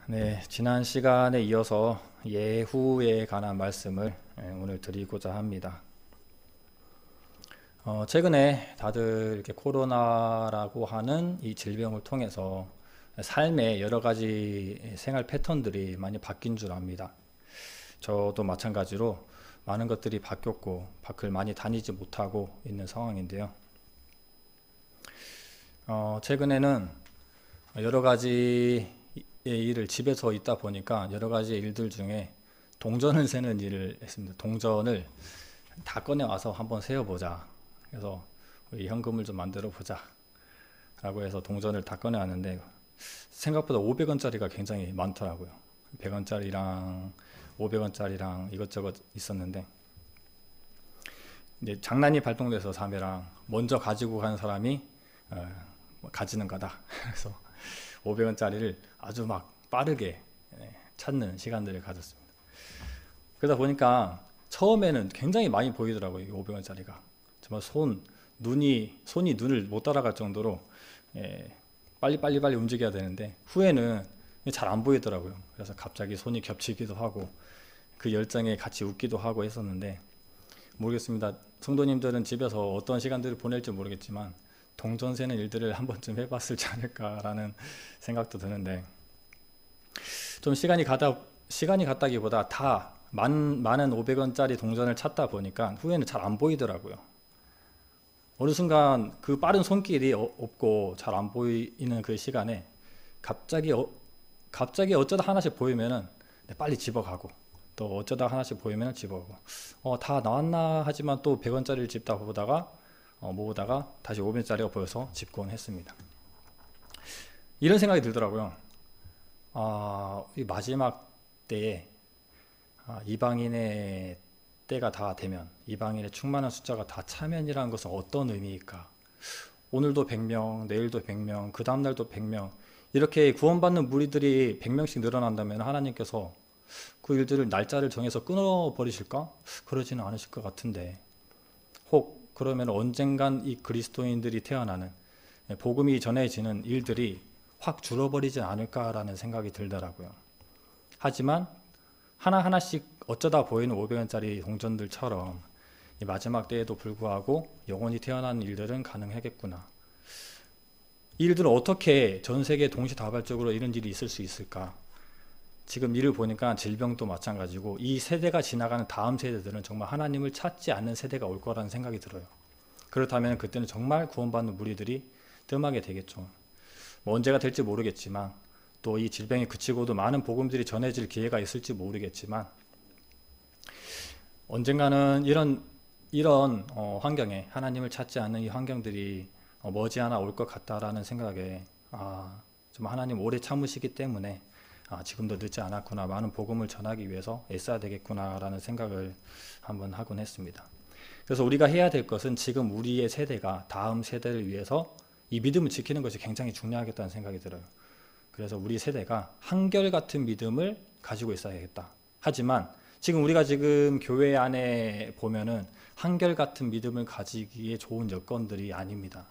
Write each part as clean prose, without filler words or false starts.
네, 지난 시간에 이어서 예후에 관한 말씀을 오늘 드리고자 합니다. 최근에 다들 이렇게 코로나라고 하는 이 질병을 통해서 삶의 여러 가지 생활 패턴들이 많이 바뀐 줄 압니다. 저도 마찬가지로 많은 것들이 바뀌었고 밖을 많이 다니지 못하고 있는 상황인데요. 최근에는 여러 가지 일을 집에서 있다 보니까 여러 가지 일들 중에 동전을 세는 일을 했습니다. 동전을 다 꺼내와서 한번 세어보자. 그래서 우리 현금을 좀 만들어 보자 라고 해서 동전을 다 꺼내왔는데 생각보다 500원짜리가 굉장히 많더라고요. 100원짜리랑 500원짜리랑 이것저것 있었는데 이제 장난이 발동돼서 자매랑 먼저 가지고 간 사람이 가지는 거다. 그래서 500원짜리를 아주 막 빠르게 찾는 시간들을 가졌습니다. 그러다 보니까 처음에는 굉장히 많이 보이더라고요. 이 500원짜리가 정말 손이 눈을 못 따라갈 정도로 빨리 움직여야 되는데 후에는 잘 안 보이더라고요. 그래서 갑자기 손이 겹치기도 하고 그 열정에 같이 웃기도 하고 했었는데 모르겠습니다. 성도님들은 집에서 어떤 시간들을 보낼지 모르겠지만 동전 세는 일들을 한 번쯤 해봤을지 않을까라는 생각도 드는데 좀 시간이 갔다기보다 다 많은 500원짜리 동전을 찾다 보니까 후에는 잘 안 보이더라고요. 어느 순간 그 빠른 손길이 없고 잘 안 보이는 그 시간에 갑자기 어쩌다 하나씩 보이면은 빨리 집어가고 또 어쩌다 하나씩 보이면은 집어가고 다 나왔나 하지만 또 100원짜리를 집다 보다가 모으다가 다시 500원짜리가 보여서 집곤 했습니다. 이런 생각이 들더라고요. 이 마지막 때에 이방인의 때가 다 되면 이방인의 충만한 숫자가 다 차면이라는 것은 어떤 의미일까? 오늘도 100명, 내일도 100명, 그 다음날도 100명 이렇게 구원받는 무리들이 100명씩 늘어난다면 하나님께서 그 일들을 날짜를 정해서 끊어버리실까? 그러지는 않으실 것 같은데 혹 그러면 언젠간 이 그리스도인들이 태어나는 복음이 전해지는 일들이 확 줄어버리지 않을까라는 생각이 들더라고요. 하지만 하나하나씩 어쩌다 보이는 500원짜리 동전들처럼 이 마지막 때에도 불구하고 영원히 태어나는 일들은 가능하겠구나. 이 일들은 어떻게 전 세계 동시다발적으로 이런 일이 있을 수 있을까? 지금 일을 보니까 질병도 마찬가지고 이 세대가 지나가는 다음 세대들은 정말 하나님을 찾지 않는 세대가 올 거라는 생각이 들어요. 그렇다면 그때는 정말 구원받는 무리들이 뜸하게 되겠죠. 언제가 될지 모르겠지만 또 이 질병이 그치고도 많은 복음들이 전해질 기회가 있을지 모르겠지만 언젠가는 이런 환경에 하나님을 찾지 않는 이 환경들이 머지않아 올 것 같다라는 생각에 좀 하나님 오래 참으시기 때문에 지금도 늦지 않았구나, 많은 복음을 전하기 위해서 애써야 되겠구나라는 생각을 한번 하곤 했습니다. 그래서 우리가 해야 될 것은 지금 우리의 세대가 다음 세대를 위해서 이 믿음을 지키는 것이 굉장히 중요하겠다는 생각이 들어요. 그래서 우리 세대가 한결같은 믿음을 가지고 있어야겠다. 하지만 우리가 지금 교회 안에 보면은 한결같은 믿음을 가지기에 좋은 여건들이 아닙니다.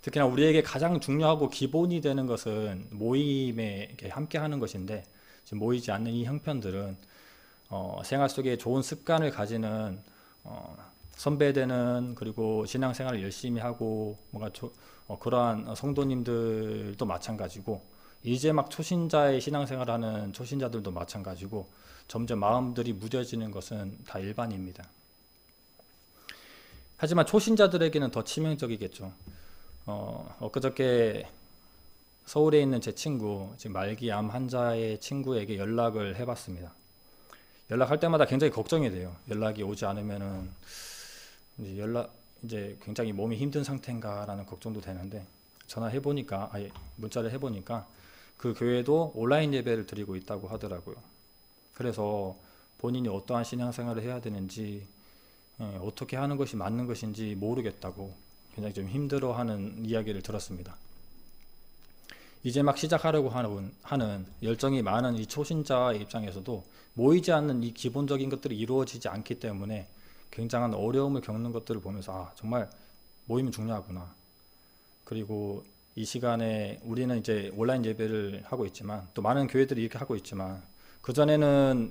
특히나 우리에게 가장 중요하고 기본이 되는 것은 모임에 함께 하는 것인데 지금 모이지 않는 이 형편들은 생활 속에 좋은 습관을 가지는 선배되는 그리고 신앙생활을 열심히 하고 뭔가 그러한 성도님들도 마찬가지고 이제 막 초신자의 신앙생활하는 초신자들도 마찬가지고 점점 마음들이 무뎌지는 것은 다 일반입니다. 하지만 초신자들에게는 더 치명적이겠죠. 엊그저께 서울에 있는 제 친구, 지금 말기암 환자의 친구에게 연락을 해봤습니다. 연락할 때마다 굉장히 걱정이 돼요. 연락이 오지 않으면은 이제 굉장히 몸이 힘든 상태인가라는 걱정도 되는데 문자를 해보니까 그 교회도 온라인 예배를 드리고 있다고 하더라고요. 그래서 본인이 어떠한 신앙생활을 해야 되는지 어떻게 하는 것이 맞는 것인지 모르겠다고 굉장히 좀 힘들어하는 이야기를 들었습니다. 이제 막 시작하려고 하는 열정이 많은 이 초신자의 입장에서도 모이지 않는 이 기본적인 것들이 이루어지지 않기 때문에 굉장한 어려움을 겪는 것들을 보면서 정말 모임이 중요하구나. 그리고 이 시간에 우리는 이제 온라인 예배를 하고 있지만 또 많은 교회들이 이렇게 하고 있지만 그전에는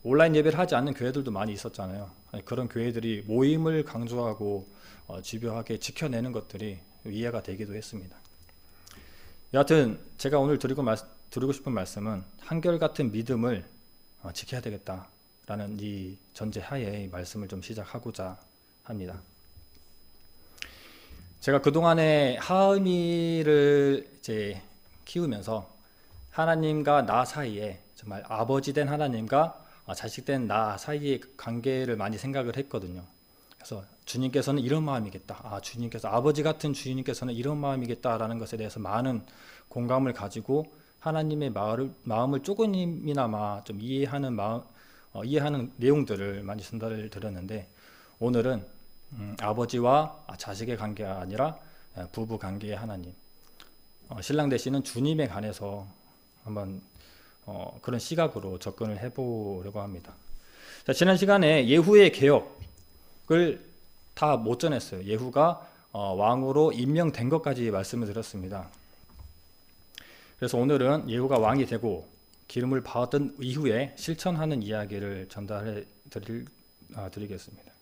온라인 예배를 하지 않는 교회들도 많이 있었잖아요. 그런 교회들이 모임을 강조하고 집요하게 지켜내는 것들이 이해가 되기도 했습니다. 여하튼 제가 오늘 드리고 싶은 말씀은 한결같은 믿음을 지켜야 되겠다라는 이 전제하에 이 말씀을 좀 시작하고자 합니다. 제가 그동안에 하은이를 이제 키우면서 하나님과 나 사이에 정말 아버지 된 하나님과 자식 된 나 사이의 관계를 많이 생각을 했거든요. 그래서 주님께서는 이런 마음이겠다. 주님께서 아버지 같은 주님께서는 이런 마음이겠다라는 것에 대해서 많은 공감을 가지고 하나님의 마음을 조금이나마 좀 이해하는 내용들을 많이 전달을 드렸는데 오늘은 아버지와 자식의 관계가 아니라 부부 관계의 하나님, 신랑 되시는 주님에 관해서 한번 그런 시각으로 접근을 해보려고 합니다. 자, 지난 시간에 예후의 개혁을 다 못 전했어요. 예후가 왕으로 임명된 것까지 말씀을 드렸습니다. 그래서 오늘은 예후가 왕이 되고 기름을 받은 이후에 실천하는 이야기를 전달해 드리겠습니다.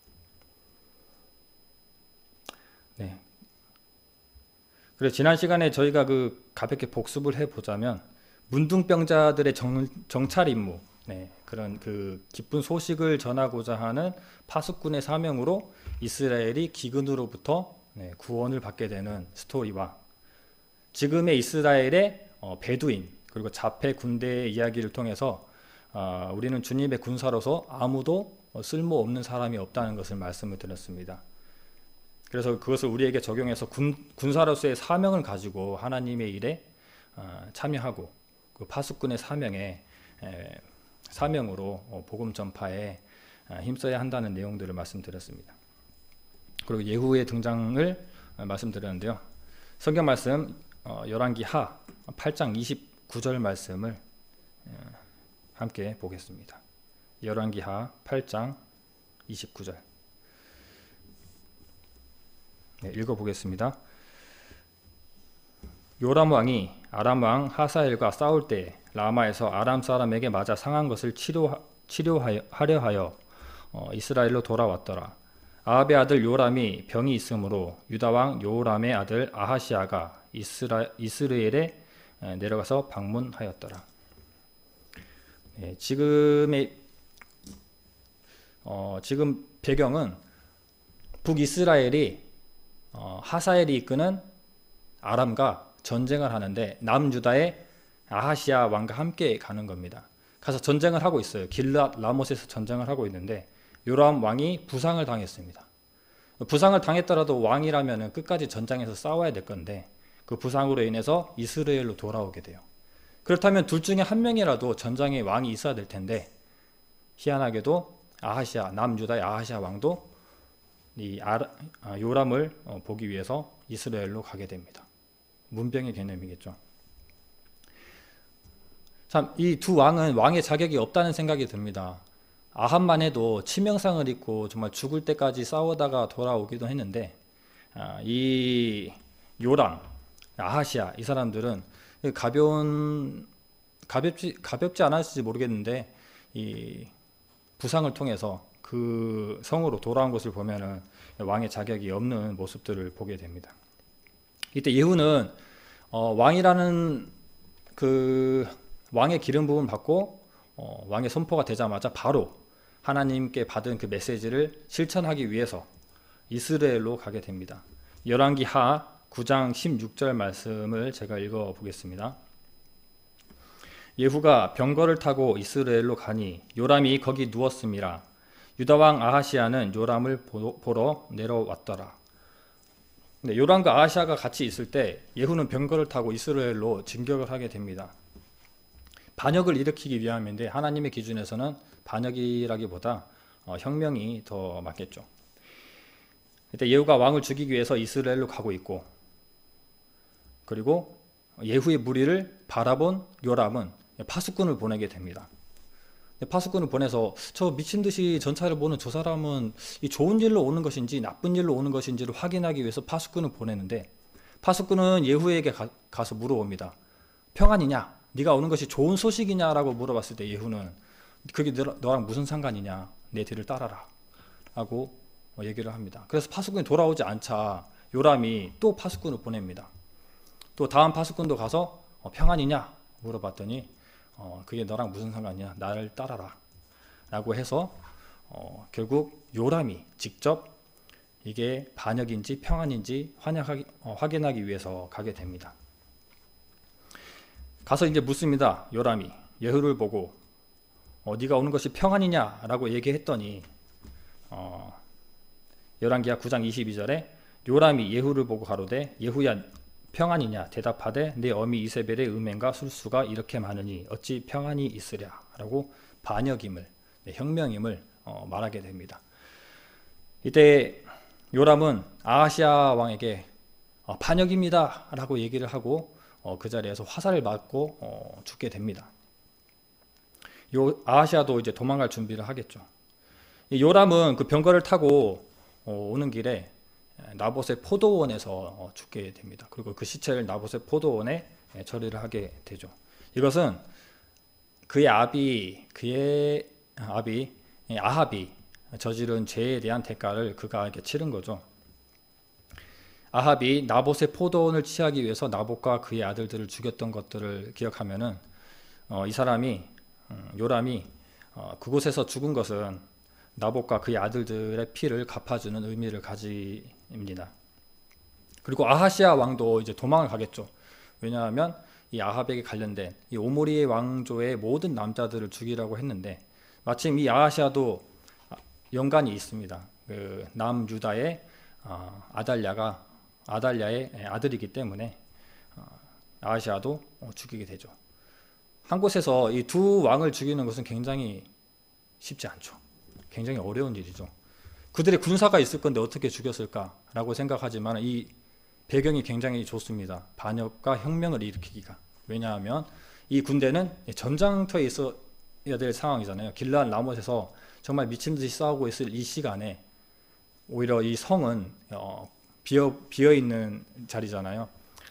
네. 그래서 지난 시간에 저희가 가볍게 복습을 해보자면 문둥병자들의 정찰 임무, 그런 기쁜 소식을 전하고자 하는 파수꾼의 사명으로 이스라엘이 기근으로부터 구원을 받게 되는 스토리와 지금의 이스라엘의 베두인 그리고 자폐 군대의 이야기를 통해서 우리는 주님의 군사로서 아무도 쓸모없는 사람이 없다는 것을 말씀을 드렸습니다. 그래서 그것을 우리에게 적용해서 군사로서의 사명을 가지고 하나님의 일에 참여하고 그 파수꾼의 사명으로 복음 전파에 힘써야 한다는 내용들을 말씀드렸습니다. 그리고 예후의 등장을 말씀드렸는데요. 성경 말씀 열왕기하 8장 29절 말씀을 함께 보겠습니다. 열왕기하 8장 29절 읽어보겠습니다. 요람 왕이 아람 왕 하사엘과 싸울 때 라마에서 아람 사람에게 맞아 상한 것을 치료하려 하여 이스라엘로 돌아왔더라. 아합의 아들 요람이 병이 있으므로 유다 왕 요람의 아들 아하시아가 이스라엘에 내려가서 방문하였더라. 지금 배경은 북이스라엘이 하사엘이 이끄는 아람과 전쟁을 하는데 남유다의 아하시아 왕과 함께 가는 겁니다. 가서 전쟁을 하고 있어요. 길랏 라못에서 전쟁을 하고 있는데 요람 왕이 부상을 당했습니다. 부상을 당했더라도 왕이라면 끝까지 전장에서 싸워야 될 건데 그 부상으로 인해서 이스라엘로 돌아오게 돼요. 그렇다면 둘 중에 한 명이라도 전장에 왕이 있어야 될 텐데 희한하게도 남유다의 아하시아 왕도 이 요람을 보기 위해서 이스라엘로 가게 됩니다. 문병의 개념이겠죠. 참, 이 두 왕은 왕의 자격이 없다는 생각이 듭니다. 아합만 해도 치명상을 입고 정말 죽을 때까지 싸우다가 돌아오기도 했는데 이 요람, 아하시아 이 사람들은 가볍지 않았을지 모르겠는데 이 부상을 통해서 그 성으로 돌아온 것을 보면은 왕의 자격이 없는 모습들을 보게 됩니다. 이때 예후는 왕이라는 왕의 기름 부음을 받고 왕의 선포가 되자마자 바로 하나님께 받은 그 메시지를 실천하기 위해서 이스라엘로 가게 됩니다. 열왕기하 9장 16절 말씀을 제가 읽어 보겠습니다. 예후가 병거를 타고 이스라엘로 가니 요람이 거기 누웠음이라. 유다왕 아하시아는 요람을 보러 내려왔더라. 요람과 아하시아가 같이 있을 때 예후는 병거를 타고 이스라엘로 진격을 하게 됩니다. 반역을 일으키기 위함인데 하나님의 기준에서는 반역이라기보다 혁명이 더 맞겠죠. 이때 예후가 왕을 죽이기 위해서 이스라엘로 가고 있고, 그리고 예후의 무리를 바라본 요람은 파수꾼을 보내게 됩니다. 파수꾼을 보내서 저 미친듯이 전차를 보는 저 사람은 이 좋은 일로 오는 것인지 나쁜 일로 오는 것인지를 확인하기 위해서 파수꾼을 보내는데 파수꾼은 예후에게 가서 물어봅니다. 평안이냐? 네가 오는 것이 좋은 소식이냐라고 물어봤을 때 예후는 그게 너랑 무슨 상관이냐? 내 뒤를 따라라 라고 얘기를 합니다. 그래서 파수꾼이 돌아오지 않자 요람이 또 파수꾼을 보냅니다. 또 다음 파수꾼도 가서 평안이냐? 물어봤더니 그게 너랑 무슨 상관이냐? 나를 따라라 라고 해서 결국 요람이 직접 이게 반역인지 평안인지 확인하기 위해서 가게 됩니다. 가서 이제 묻습니다. 요람이 예후를 보고 네가 오는 것이 평안이냐 라고 얘기했더니 열왕기하 9장 22절에 요람이 예후를 보고 가로되 예후야 평안이냐 대답하되 내 어미 이세벨의 음행과 술수가 이렇게 많으니 어찌 평안이 있으랴 라고 반역임을 혁명임을 말하게 됩니다. 이때 요람은 아하시아 왕에게 반역입니다 라고 얘기를 하고 그 자리에서 화살을 맞고 죽게 됩니다. 아하시아도 이제 도망갈 준비를 하겠죠. 요람은 그 병거를 타고 오는 길에 나봇의 포도원에서 죽게 됩니다. 그리고 그 시체를 나봇의 포도원에 처리를 하게 되죠. 이것은 그의 아합이 저지른 죄에 대한 대가를 그가 이렇게 치른 거죠. 아합이 나봇의 포도원을 취하기 위해서 나봇과 그의 아들들을 죽였던 것들을 기억하면은 이 사람이 요람이 그곳에서 죽은 것은 나봇과 그의 아들들의 피를 갚아주는 의미를 가집니다. 그리고 아하시아 왕도 이제 도망을 가겠죠. 왜냐하면 이 아합에게 관련된 이 오므리의 왕조의 모든 남자들을 죽이라고 했는데 마침 이 아하시아도 연관이 있습니다. 그 남유다의 아달랴의 아들이기 때문에 아하시아도 죽이게 되죠. 한 곳에서 이 두 왕을 죽이는 것은 굉장히 쉽지 않죠. 굉장히 어려운 일이죠. 그들의 군사가 있을 건데 어떻게 죽였을까라고 생각하지만 이 배경이 굉장히 좋습니다. 반역과 혁명을 일으키기가. 왜냐하면 이 군대는 전장터에 있어야 될 상황이잖아요. 길르앗 라못에서 정말 미친 듯이 싸우고 있을 이 시간에 오히려 이 성은 비어 있는 자리잖아요.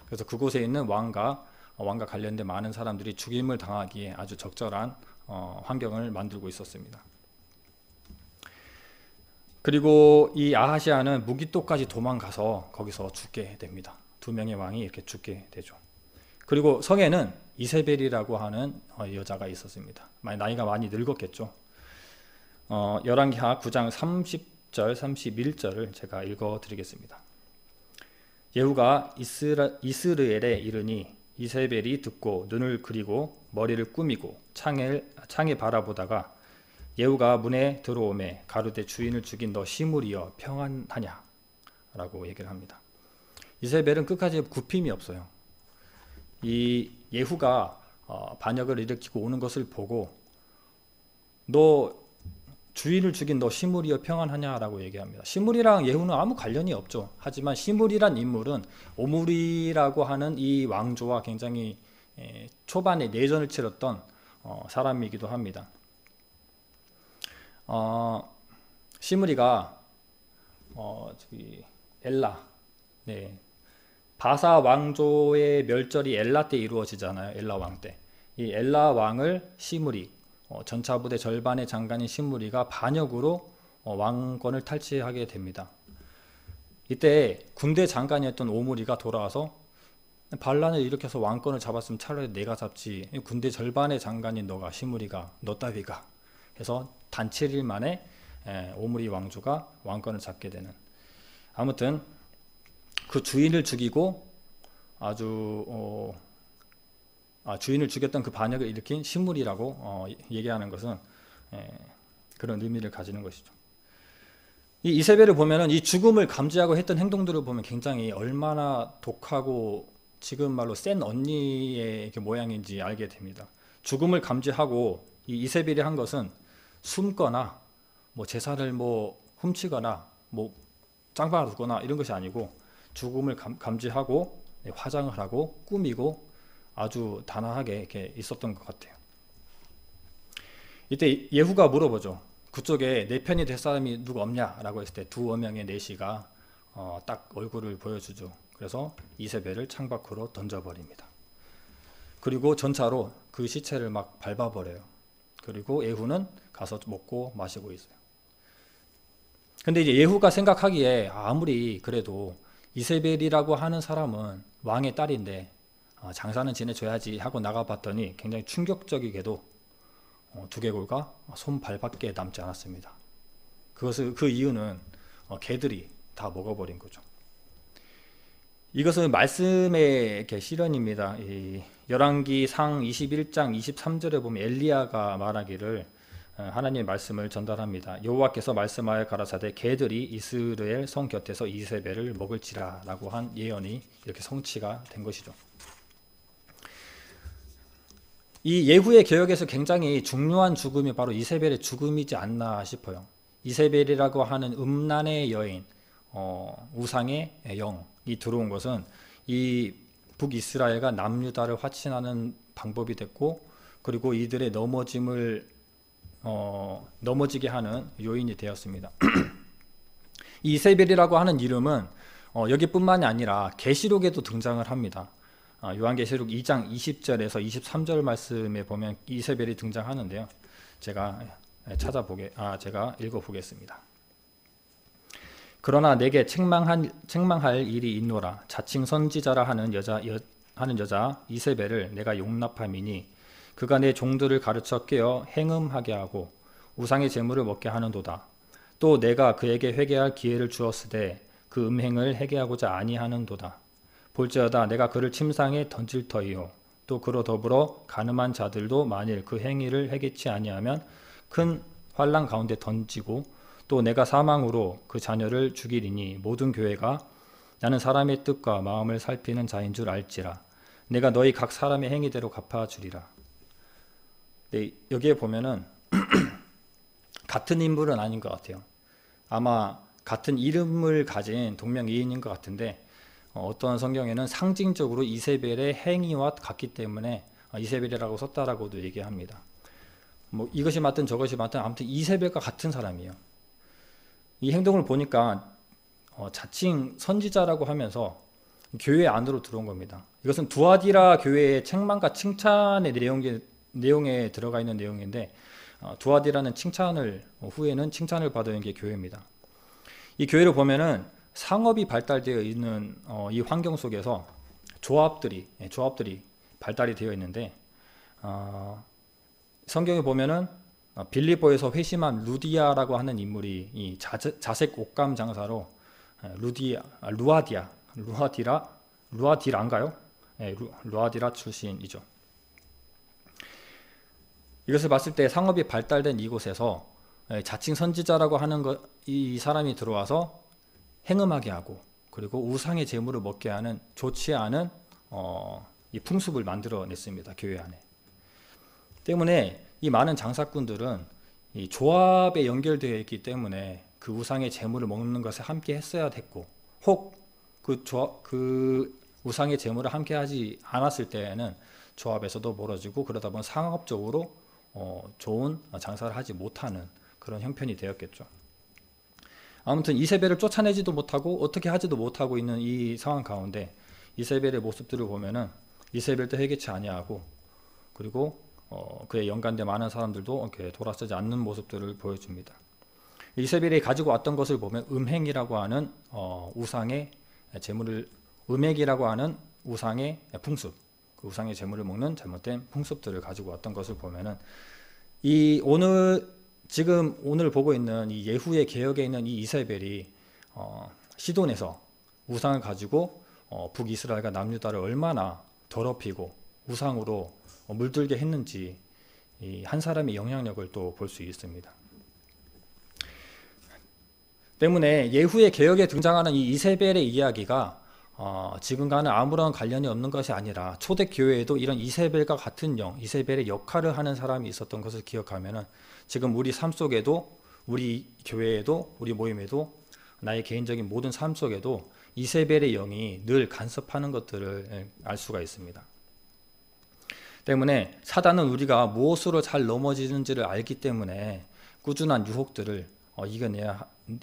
그래서 그곳에 있는 왕과 관련된 많은 사람들이 죽임을 당하기에 아주 적절한 환경을 만들고 있었습니다. 그리고 이 아하시아는 무기토까지 도망가서 거기서 죽게 됩니다. 두 명의 왕이 이렇게 죽게 되죠. 그리고 성에는 이세벨이라고 하는 여자가 있었습니다. 나이가 많이 늙었겠죠. 열왕기하 9장 30절 31절을 제가 읽어드리겠습니다. 예후가 이스르엘에 이르니 이세벨이 듣고 눈을 그리고 머리를 꾸미고 창에 바라보다가 예후가 문에 들어오매 가로되 주인을 죽인 너 시므리여 평안하냐 라고 얘기를 합니다. 이세벨은 끝까지 굽힘이 없어요. 이 예후가 반역을 일으키고 오는 것을 보고 너 주인을 죽인 너 시므리여 평안하냐 라고 얘기합니다. 시므리랑 예후는 아무 관련이 없죠. 하지만 시므리란 인물은 오므리라고 하는 이 왕조와 굉장히 초반에 내전을 치렀던 사람이기도 합니다. 시므리가 엘라, 바사 왕조의 멸절이 엘라 때 이루어지잖아요. 엘라 왕 때. 이 엘라 왕을 시므리, 전차부대 절반의 장관인 시므리가 반역으로 왕권을 탈취하게 됩니다. 이때 군대 장관이었던 오므리가 돌아와서 반란을 일으켜서 왕권을 잡았으면 차라리 내가 잡지, 군대 절반의 장관인 너가, 시므리가, 너 따위가 해서 단 7일 만에 오므리 왕조가 왕권을 잡게 되는. 아무튼 그 주인을 죽이고 주인을 죽였던 그 반역을 일으킨 시므리라고 얘기하는 것은 그런 의미를 가지는 것이죠. 이 이세벨을 보면은 이 죽음을 감지하고 했던 행동들을 보면 굉장히 얼마나 독하고 지금 말로 센 언니의 모양인지 알게 됩니다. 죽음을 감지하고 이 이세벨이 한 것은 숨거나 제사를 훔치거나 짱박아두거나 이런 것이 아니고 죽음을 감지하고 화장을 하고 꾸미고 아주 단아하게 이렇게 있었던 것 같아요. 이때 예후가 물어보죠. 그쪽에 내 편이 될 사람이 누구 없냐라고 했을 때 두 어명의 내시가 딱 얼굴을 보여주죠. 그래서 이세벨을 창밖으로 던져버립니다. 그리고 전차로 그 시체를 막 밟아버려요. 그리고 예후는 가서 먹고 마시고 있어요. 근데 이제 예후가 생각하기에 아무리 그래도 이세벨이라고 하는 사람은 왕의 딸인데 장사는 지내줘야지 하고 나가봤더니 굉장히 충격적이게도 두개골과 손발밖에 남지 않았습니다. 그 이유는 개들이 다 먹어버린 거죠. 이것은 말씀의 실현입니다. 열왕기 상 21장 23절에 보면 엘리야가 말하기를 하나님의 말씀을 전달합니다. 여호와께서 말씀하여 가라사대 개들이 이스라엘 성 곁에서 이세벨을 먹을지라 라고 한 예언이 이렇게 성취가 된 것이죠. 이 예후의 개혁에서 굉장히 중요한 죽음이 바로 이세벨의 죽음이지 않나 싶어요. 이세벨이라고 하는 음란의 여인, 우상의 영이 들어온 것은 이 북이스라엘과 남유다를 화친하는 방법이 됐고, 그리고 이들의 넘어지게 하는 요인이 되었습니다. 이세벨이라고 하는 이름은 여기뿐만이 아니라 계시록에도 등장을 합니다. 요한계시록 2장 20절에서 23절 말씀에 보면 이세벨이 등장하는데요. 제가 읽어보겠습니다. 그러나 내게 책망할 일이 있노라. 자칭 선지자라 하는 여자 이세벨을 내가 용납함이니 그가 내 종들을 가르쳐 깨어 행음하게 하고 우상의 제물을 먹게 하는도다. 또 내가 그에게 회개할 기회를 주었으되 그 음행을 회개하고자 아니하는도다. 볼지어다 내가 그를 침상에 던질 터이요 또 그로 더불어 가늠한 자들도 만일 그 행위를 회개치 아니하면 큰 환난 가운데 던지고 또 내가 사망으로 그 자녀를 죽이리니 모든 교회가 나는 사람의 뜻과 마음을 살피는 자인 줄 알지라. 내가 너희 각 사람의 행위대로 갚아주리라. 네, 여기에 보면은 같은 인물은 아닌 것 같아요. 아마 같은 이름을 가진 동명이인인 것 같은데 어떤 성경에는 상징적으로 이세벨의 행위와 같기 때문에 이세벨이라고 썼다라고도 얘기합니다. 뭐 이것이 맞든 저것이 맞든 아무튼 이세벨과 같은 사람이에요. 이 행동을 보니까 자칭 선지자라고 하면서 교회 안으로 들어온 겁니다. 이것은 두아디라 교회의 책망과 칭찬의 내용에 들어가 있는 내용인데 두아디라는 칭찬을 후에는 칭찬을 받은 게 교회입니다. 이 교회를 보면은 상업이 발달되어 있는 이 환경 속에서 조합들이 발달이 되어 있는데 성경에 보면은 빌립보에서 회심한 루디아라고 하는 인물이 이 자색 옷감 장사로 루아디라인가요? 루아디라 출신이죠. 이것을 봤을 때 상업이 발달된 이곳에서 자칭 선지자라고 하는 이 사람이 들어와서 행음하게 하고 그리고 우상의 제물을 먹게 하는 좋지 않은 이 풍습을 만들어냈습니다. 교회 안에. 때문에 이 많은 장사꾼들은 이 조합에 연결되어 있기 때문에 그 우상의 제물을 먹는 것을 함께 했어야 됐고 혹 그 우상의 제물을 함께 하지 않았을 때에는 조합에서도 멀어지고 그러다 보면 상업적으로 좋은 장사를 하지 못하는 그런 형편이 되었겠죠. 아무튼 이세벨을 쫓아내지도 못하고 어떻게 하지도 못하고 있는 이 상황 가운데 이세벨의 모습들을 보면은 이세벨도 회개치 아니하고 그리고 그에 연관된 많은 사람들도 이렇게 돌아서지 않는 모습들을 보여줍니다. 이세벨이 가지고 왔던 것을 보면 음행이라고 하는 우상의 제물을 음행이라고 하는 우상의 풍습, 그 우상의 제물을 먹는 잘못된 풍습들을 가지고 왔던 것을 보면은 오늘 보고 있는 이 예후의 개혁에 있는 이 이세벨이 시돈에서 우상을 가지고 북이스라엘과 남유다를 얼마나 더럽히고 우상으로 물들게 했는지 한 사람의 영향력을 또 볼 수 있습니다. 때문에 예후의 개혁에 등장하는 이 이세벨의 이야기가 지금과는 아무런 관련이 없는 것이 아니라 초대교회에도 이런 이세벨과 같은 이세벨의 역할을 하는 사람이 있었던 것을 기억하면은 지금 우리 삶 속에도 우리 교회에도 우리 모임에도 나의 개인적인 모든 삶 속에도 이세벨의 영이 늘 간섭하는 것들을 알 수가 있습니다. 때문에 사단은 우리가 무엇으로 잘 넘어지는지를 알기 때문에 꾸준한 유혹들을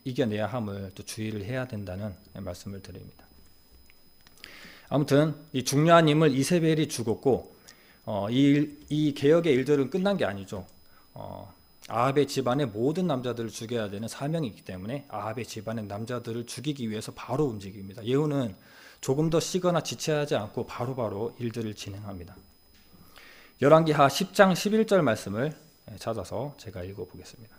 이겨내야 함을 또 주의를 해야 된다는 말씀을 드립니다. 아무튼 이 중요한 인물 이세벨이 죽었고 이 개혁의 일들은 끝난 게 아니죠. 아합의 집안의 모든 남자들을 죽여야 되는 사명이 있기 때문에 아합의 집안의 남자들을 죽이기 위해서 바로 움직입니다. 예후는 조금 더 쉬거나 지체하지 않고 바로바로 일들을 진행합니다. 열왕기하 10장 11절 말씀을 찾아서 제가 읽어보겠습니다.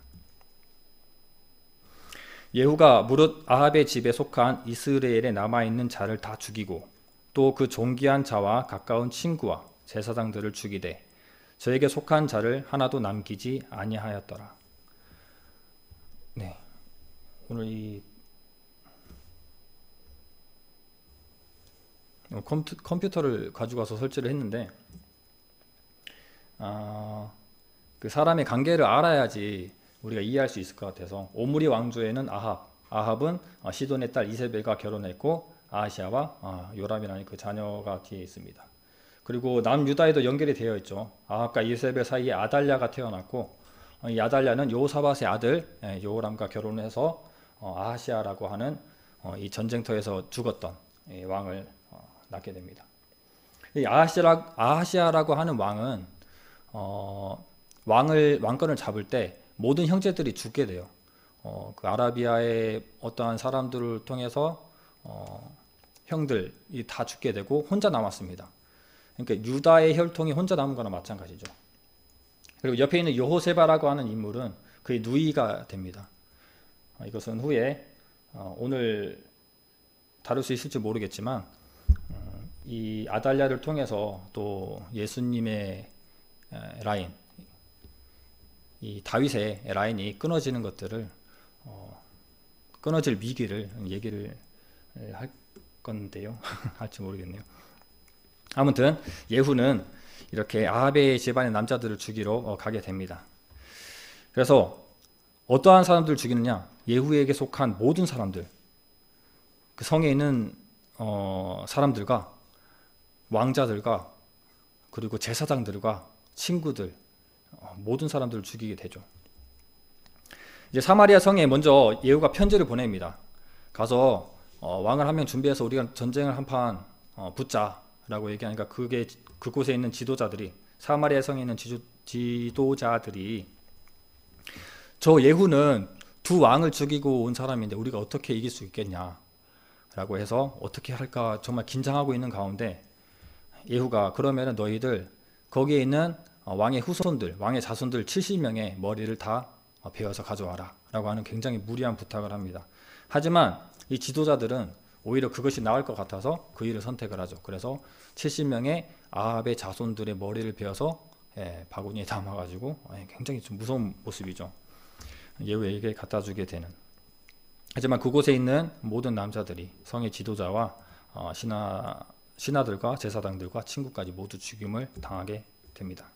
예후가 무릇 아합의 집에 속한 이스라엘에 남아있는 자를 다 죽이고 또 그 존귀한 자와 가까운 친구와 제사장들을 죽이되 저에게 속한 자를 하나도 남기지 아니하였더라. 네, 오늘 이 컴퓨터를 가지고 와서 설치를 했는데 그 사람의 관계를 알아야지 우리가 이해할 수 있을 것 같아서 오므리 왕조에는 아합은 시돈의 딸 이세벨과 결혼했고 아하시아와 요람이라는 그 자녀가 뒤에 있습니다. 그리고 남유다에도 연결이 되어 있죠. 아합과 이세벨 사이에 아달랴가 태어났고 이 아달랴는 요사밧의 아들 요람과 결혼해서 아하시아라고 하는 이 전쟁터에서 죽었던 왕을 낳게 됩니다. 이 아하시아라고 하는 왕은 왕권을 잡을 때 모든 형제들이 죽게 돼요. 그 아라비아의 어떠한 사람들을 통해서 형들이 다 죽게 되고 혼자 남았습니다. 그러니까 유다의 혈통이 혼자 남은 거나 마찬가지죠. 그리고 옆에 있는 여호세바라고 하는 인물은 그의 누이가 됩니다. 이것은 후에 오늘 다룰 수 있을지 모르겠지만 이 아달랴를 통해서 또 예수님의 라인, 이 다윗의 라인이 끊어지는 것들을 끊어질 위기를 얘기를 할 건데요. 할지 모르겠네요. 아무튼 예후는 이렇게 아합의 집안의 남자들을 죽이러 가게 됩니다. 그래서 어떠한 사람들을 죽이느냐? 예후에게 속한 모든 사람들, 그 성에 있는 사람들과 왕자들과 그리고 제사장들과 친구들, 모든 사람들을 죽이게 되죠. 이제 사마리아 성에 먼저 예후가 편지를 보냅니다. 가서 왕을 한 명 준비해서 우리가 전쟁을 한판 붙자라고 얘기하니까 그곳에 있는 지도자들이, 사마리아 성에 있는 지도자들이 저 예후는 두 왕을 죽이고 온 사람인데 우리가 어떻게 이길 수 있겠냐 라고 해서 어떻게 할까 정말 긴장하고 있는 가운데 예후가 그러면은 너희들 거기에 있는 왕의 후손들, 왕의 자손들 70명의 머리를 다 베어서 가져와라 라고 하는 굉장히 무리한 부탁을 합니다. 하지만 이 지도자들은 오히려 그것이 나을 것 같아서 그 일을 선택을 하죠. 그래서 70명의 아합의 자손들의 머리를 베어서 바구니에 담아가지고 굉장히 좀 무서운 모습이죠. 예후에게 갖다 주게 되는. 하지만 그곳에 있는 모든 남자들이 성의 지도자와 신하들과 제사장들과 친구까지 모두 죽임을 당하게 됩니다.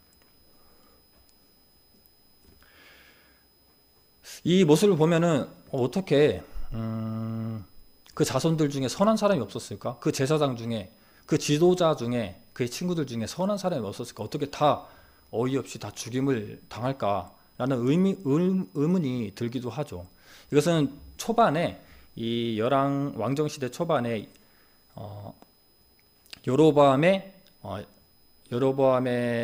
이 모습을 보면은 어떻게 그 자손들 중에 선한 사람이 없었을까? 그 제사장 중에, 그 지도자 중에, 그의 친구들 중에 선한 사람이 없었을까? 어떻게 다 어이없이 다 죽임을 당할까라는 의문이 들기도 하죠. 이것은 초반에 이 열왕 왕정 시대 초반에 여로보암의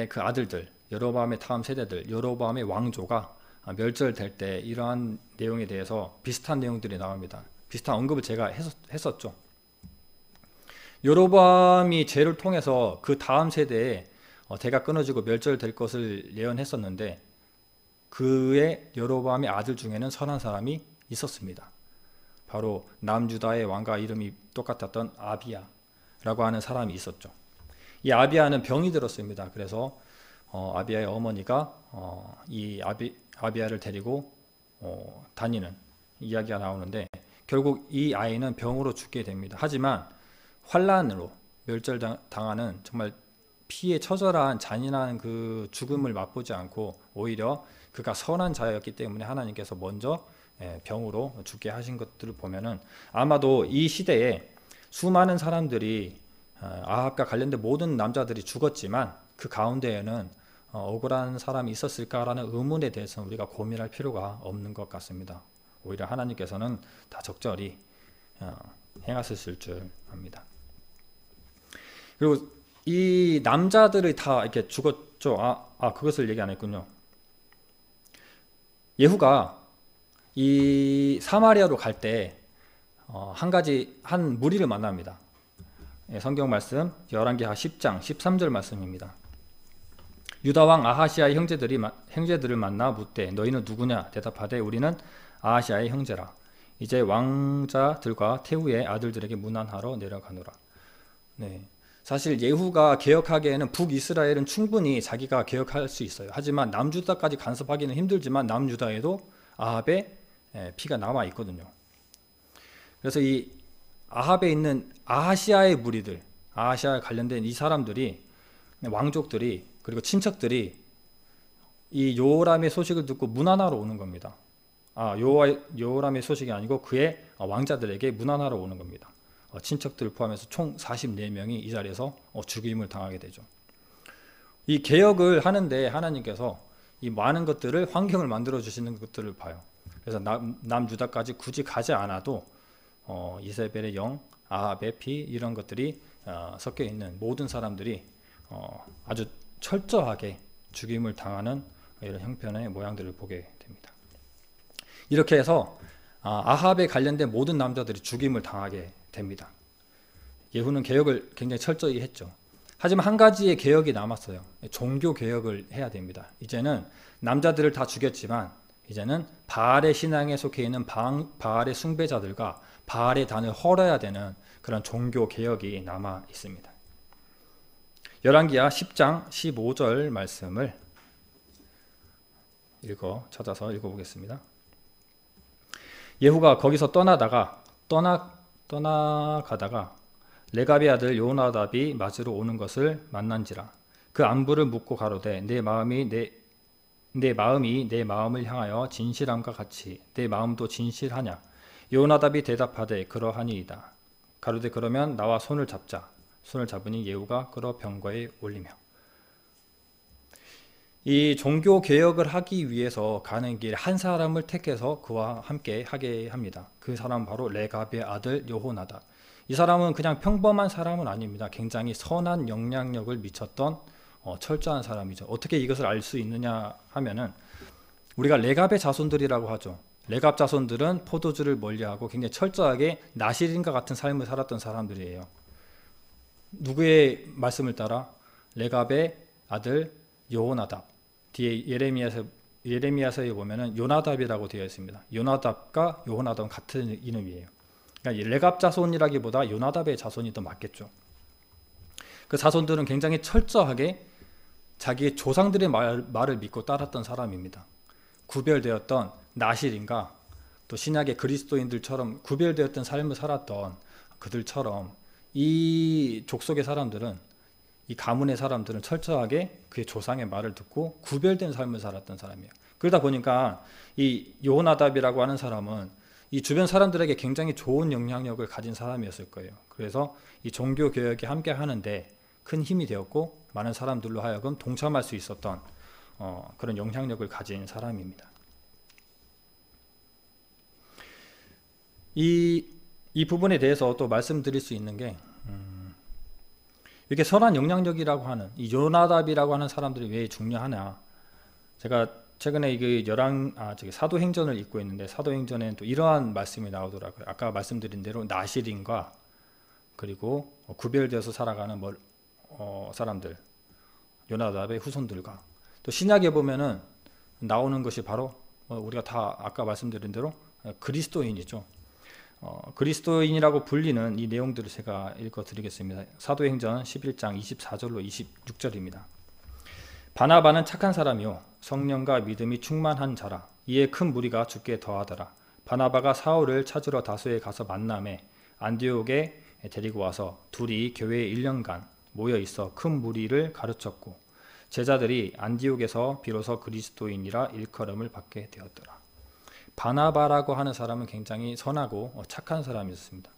그 아들들, 여로보암의 다음 세대들, 여로보암의 왕조가 멸절될 때 이러한 내용에 대해서 비슷한 내용들이 나옵니다. 비슷한 언급을 제가 했었죠. 여로보암이 죄를 통해서 그 다음 세대에 대가 끊어지고 멸절될 것을 예언했었는데 그의 여로보암의 아들 중에는 선한 사람이 있었습니다. 바로 남유다의 왕과 이름이 똑같았던 아비야라고 하는 사람이 있었죠. 이 아비야는 병이 들었습니다. 그래서 아비야의 어머니가 이 아비야를 데리고 다니는 이야기가 나오는데 결국 이 아이는 병으로 죽게 됩니다. 하지만 환난으로 멸절당하는 정말 피에 처절한 잔인한 그 죽음을 맛보지 않고 오히려 그가 선한 자였기 때문에 하나님께서 먼저 병으로 죽게 하신 것들을 보면은 아마도 이 시대에 수많은 사람들이 아합과 관련된 모든 남자들이 죽었지만 그 가운데에는 억울한 사람이 있었을까라는 의문에 대해서는 우리가 고민할 필요가 없는 것 같습니다. 오히려 하나님께서는 다 적절히 행하셨을 줄 압니다. 그리고 이 남자들이 다 이렇게 죽었죠. 그것을 얘기 안 했군요. 예후가 이 사마리아로 갈 때 한 무리를 만납니다. 성경 말씀 열왕기하 10장 13절 말씀입니다. 유다왕 아하시아의 형제들을 만나 묻되 너희는 누구냐? 대답하되 우리는 아하시아의 형제라. 이제 왕자들과 태후의 아들들에게 문안하러 내려가노라. 네. 사실 예후가 개혁하기에는 북이스라엘은 충분히 자기가 개혁할 수 있어요. 하지만 남유다까지 간섭하기는 힘들지만 남유다에도 아합의 피가 남아 있거든요. 그래서 이 아합에 있는 아하시아의 무리들, 아하시아에 관련된 이 사람들이, 왕족들이, 그리고 친척들이 이 요람의 소식을 듣고 문안하러 오는 겁니다. 요람의 소식이 아니고 그의 왕자들에게 문안하러 오는 겁니다. 친척들을 포함해서 총 44명이 이 자리에서 죽임을 당하게 되죠. 이 개혁을 하는데 하나님께서 이 많은 것들을, 환경을 만들어 주시는 것들을 봐요. 그래서 남유다까지 굳이 가지 않아도 이세벨의 영, 아합의 피, 이런 것들이 섞여 있는 모든 사람들이 아주 철저하게 죽임을 당하는 이런 형편의 모양들을 보게 됩니다. 이렇게 해서 아합에 관련된 모든 남자들이 죽임을 당하게 됩니다. 예후는 개혁을 굉장히 철저히 했죠. 하지만 한 가지의 개혁이 남았어요. 종교 개혁을 해야 됩니다. 이제는 남자들을 다 죽였지만 이제는 바알의 신앙에 속해 있는 바알의 숭배자들과 바알의 단을 헐어야 되는 그런 종교 개혁이 남아 있습니다. 열왕기하 10장 15절 말씀을 찾아서 읽어보겠습니다. 예후가 거기서 떠나가다가 레갑의 아들 요나답이 맞으러 오는 것을 만난지라. 그 안부를 묻고 가로되 내 마음이 내 마음을 향하여 진실함과 같이 내 마음도 진실하냐? 요나답이 대답하되 그러하니이다. 가로되 그러면 나와 손을 잡자. 손을 잡으니 예후가 끌어 병거에 올리며. 이 종교 개혁을 하기 위해서 가는 길 한 사람을 택해서 그와 함께 하게 합니다. 그 사람은 바로 레갑의 아들 여호나답. 이 사람은 그냥 평범한 사람은 아닙니다. 굉장히 선한 영향력을 미쳤던 철저한 사람이죠. 어떻게 이것을 알 수 있느냐 하면은 우리가 레갑의 자손들이라고 하죠. 레갑 자손들은 포도주를 멀리하고 굉장히 철저하게 나실인과 같은 삶을 살았던 사람들이에요. 누구의 말씀을 따라? 레갑의 아들 여호나답. 뒤에 예레미야서에 보면은 요나답이라고 되어 있습니다. 요나답과 여호나답은 같은 이름이에요. 그러니까 레갑 자손이라기보다 요나답의 자손이 더 맞겠죠. 그 자손들은 굉장히 철저하게 자기의 조상들의 말을 믿고 따랐던 사람입니다. 구별되었던 나실인과 또 신약의 그리스도인들처럼 구별되었던 삶을 살았던 그들처럼 이 족속의 사람들은, 이 가문의 사람들은 철저하게 그의 조상의 말을 듣고 구별된 삶을 살았던 사람이에요. 그러다 보니까 이 요나답이라고 하는 사람은 이 주변 사람들에게 굉장히 좋은 영향력을 가진 사람이었을 거예요. 그래서 이 종교 개혁에 함께 하는데 큰 힘이 되었고 많은 사람들로 하여금 동참할 수 있었던 그런 영향력을 가진 사람입니다. 이 부분에 대해서 또 말씀드릴 수 있는 게 이렇게 선한 영향력이라고 하는 이 요나답이라고 하는 사람들이 왜 중요하냐. 제가 최근에 사도행전을 읽고 있는데 사도행전에는 또 이러한 말씀이 나오더라고요. 아까 말씀드린 대로 나실인과 그리고 구별되어서 살아가는 사람들, 요나답의 후손들과 또 신약에 보면은 나오는 것이 바로 우리가 다 아까 말씀드린 대로 그리스도인이죠. 그리스도인이라고 불리는 이 내용들을 제가 읽어드리겠습니다. 사도행전 11장 24절로 26절입니다. 바나바는 착한 사람이요 성령과 믿음이 충만한 자라. 이에 큰 무리가 죽게 더하더라. 바나바가 사울을 찾으러 다소에 가서 만남에 안디옥에 데리고 와서 둘이 교회에 1년간 모여 있어 큰 무리를 가르쳤고 제자들이 안디옥에서 비로소 그리스도인이라 일컬음을 받게 되었더라. 바나바라고 하는 사람은 굉장히 선하고 착한 사람이었습니다.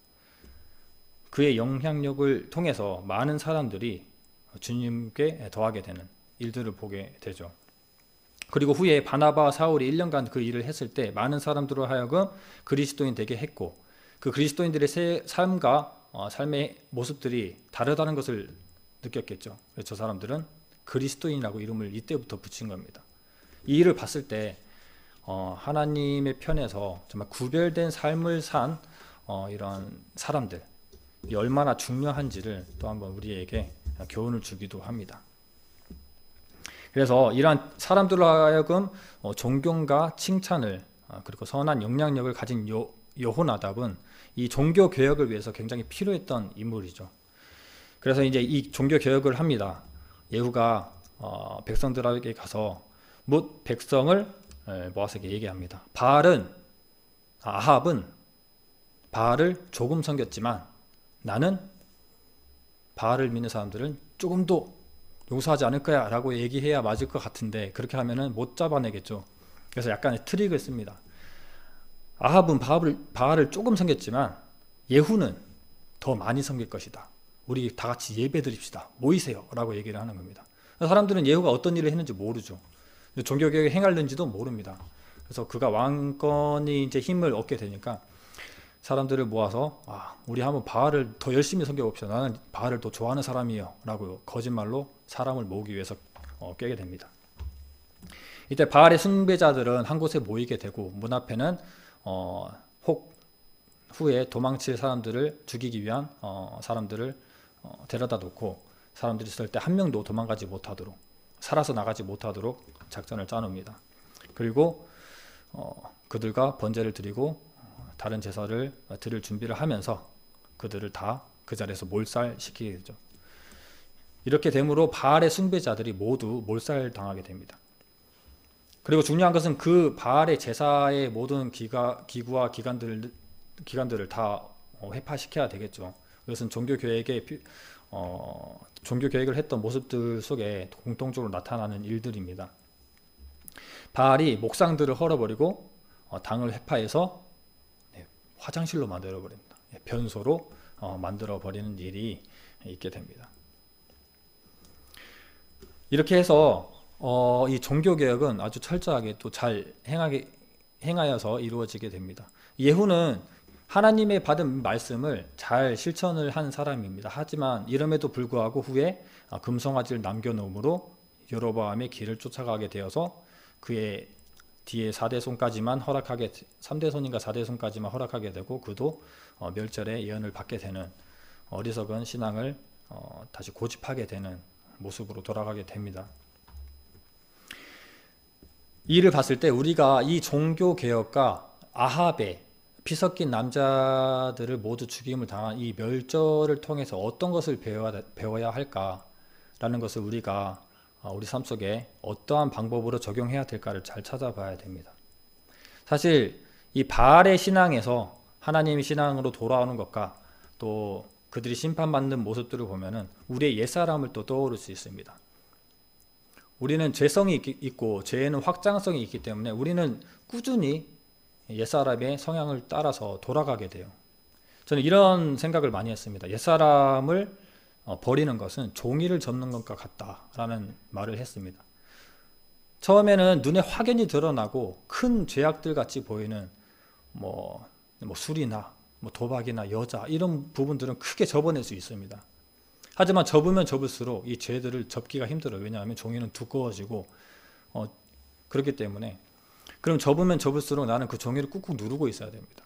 그의 영향력을 통해서 많은 사람들이 주님께 더하게 되는 일들을 보게 되죠. 그리고 후에 바나바와 사울이 1년간 그 일을 했을 때 많은 사람들로 하여금 그리스도인 되게 했고 그 그리스도인들의 삶과 삶의 모습들이 다르다는 것을 느꼈겠죠. 그래서 저 사람들은 그리스도인이라고 이름을 이때부터 붙인 겁니다. 이 일을 봤을 때 하나님의 편에서 정말 구별된 삶을 산 이런 사람들이 얼마나 중요한지를 또 한번 우리에게 교훈을 주기도 합니다. 그래서 이러한 사람들로 하여금 존경과 칭찬을 그리고 선한 영향력을 가진 여호나답은 이 종교 개혁을 위해서 굉장히 필요했던 인물이죠. 그래서 이제 이 종교 개혁을 합니다. 예후가 백성들에게 가서 못 백성을 모아서 얘기합니다. 아합은 바알을 조금 섬겼지만 나는 바알을 믿는 사람들은 조금도 용서하지 않을 거야 라고 얘기해야 맞을 것 같은데, 그렇게 하면은 못 잡아내겠죠. 그래서 약간의 트릭을 씁니다. 아합은 바알을 조금 섬겼지만 예후는 더 많이 섬길 것이다. 우리 다 같이 예배 드립시다. 모이세요 라고 얘기를 하는 겁니다. 사람들은 예후가 어떤 일을 했는지 모르죠. 종교개혁을 행하는지도 모릅니다. 그래서 그가 왕권이 이제 힘을 얻게 되니까 사람들을 모아서 우리 한번 바알을 더 열심히 섬겨봅시다. 나는 바알을 더 좋아하는 사람이에요 라고 거짓말로 사람을 모으기 위해서 꿰게 됩니다. 이때 바알의 숭배자들은 한 곳에 모이게 되고 문 앞에는 후에 도망칠 사람들을 죽이기 위한 사람들을 데려다 놓고, 사람들이 있을 때 한 명도 도망가지 못하도록, 살아서 나가지 못하도록 작전을 짜놓습니다. 그리고 그들과 번제를 드리고 다른 제사를 드릴 준비를 하면서 그들을 다 그 자리에서 몰살시키게 되죠. 이렇게 됨으로 바알의 숭배자들이 모두 몰살당하게 됩니다. 그리고 중요한 것은 그 바알의 제사의 모든 기구와 기관들을 다 회파시켜야 되겠죠. 이것은 종교개혁을 했던 모습들 속에 공통적으로 나타나는 일들입니다. 바알이 목상들을 헐어버리고 당을 회파해서 화장실로 만들어버립니다. 변소로 만들어버리는 일이 있게 됩니다. 이렇게 해서 이 종교개혁은 아주 철저하게 또 잘 행하여서 이루어지게 됩니다. 예후는 하나님의 받은 말씀을 잘 실천을 한 사람입니다. 하지만 이름에도 불구하고 후에 금송아지를 남겨놓음으로 여로보암의 길을 쫓아가게 되어서 그의 뒤에 4대손까지만 3대손인가 4대손까지만 허락하게 되고 그도 멸절의 예언을 받게 되는 어리석은 신앙을 다시 고집하게 되는 모습으로 돌아가게 됩니다. 이 일을 봤을 때 우리가 이 종교개혁과 아합의 피섞인 남자들을 모두 죽임을 당한 이 멸절을 통해서 어떤 것을 배워야 할까라는 것을 우리가 우리 삶 속에 어떠한 방법으로 적용해야 될까를 잘 찾아봐야 됩니다. 사실 이 바알의 신앙에서 하나님의 신앙으로 돌아오는 것과 또 그들이 심판받는 모습들을 보면은 우리의 옛사람을 또 떠오를 수 있습니다. 우리는 죄성이 있고 죄에는 확장성이 있기 때문에 우리는 꾸준히 옛사람의 성향을 따라서 돌아가게 돼요. 저는 이런 생각을 많이 했습니다. 옛사람을 버리는 것은 종이를 접는 것과 같다라는 말을 했습니다. 처음에는 눈에 확연히 드러나고 큰 죄악들 같이 보이는 뭐 술이나 도박이나 여자 이런 부분들은 크게 접어낼 수 있습니다. 하지만 접으면 접을수록 이 죄들을 접기가 힘들어요. 왜냐하면 종이는 두꺼워지고 그렇기 때문에. 그럼 접으면 접을수록 나는 그 종이를 꾹꾹 누르고 있어야 됩니다.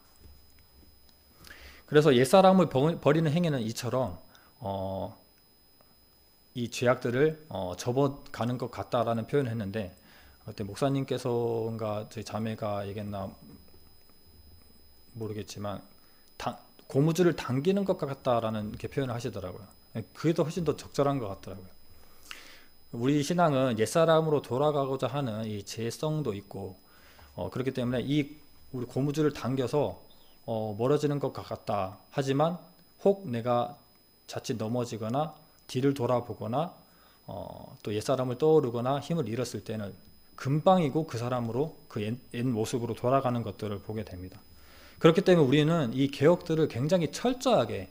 그래서 옛사람을 버리는 행위는 이처럼 이 죄악들을 접어가는 것 같다라는 표현을 했는데, 그때 목사님께서인가 저희 자매가 얘기했나 모르겠지만 고무줄을 당기는 것 같다라는 이렇게 표현을 하시더라고요. 그게 더 훨씬 더 적절한 것 같더라고요. 우리 신앙은 옛사람으로 돌아가고자 하는 이 죄성도 있고 그렇기 때문에 우리 고무줄을 당겨서 멀어지는 것 같다. 하지만 혹 내가 자칫 넘어지거나 뒤를 돌아보거나 또 옛사람을 떠오르거나 힘을 잃었을 때는 금방이고 그 사람으로 그 옛 모습으로 돌아가는 것들을 보게 됩니다. 그렇기 때문에 우리는 이 개혁들을 굉장히 철저하게